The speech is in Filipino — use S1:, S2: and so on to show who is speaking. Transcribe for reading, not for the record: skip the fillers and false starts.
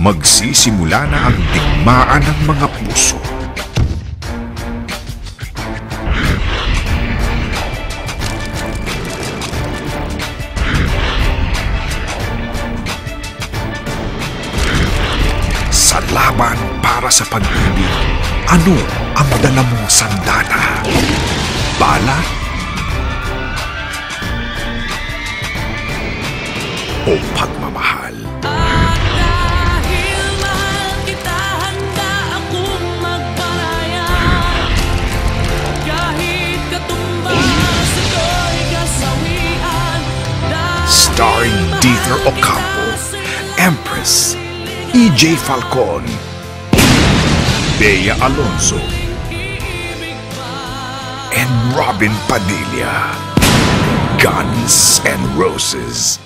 S1: magsisimula na ang digmaan ng mga puso. Sa laban para sa pag-ibig, ano ang dala mong sandata? Bala? O pagmamahal?
S2: At dahil mahal kita, handa akong magpalaya. Kahit katumbas ako'y kasawian.
S1: Starring Dieter Ocampo, Empress, E.J. Falcon, Bea Alonso, and Robin Padilla. Guns and Roses.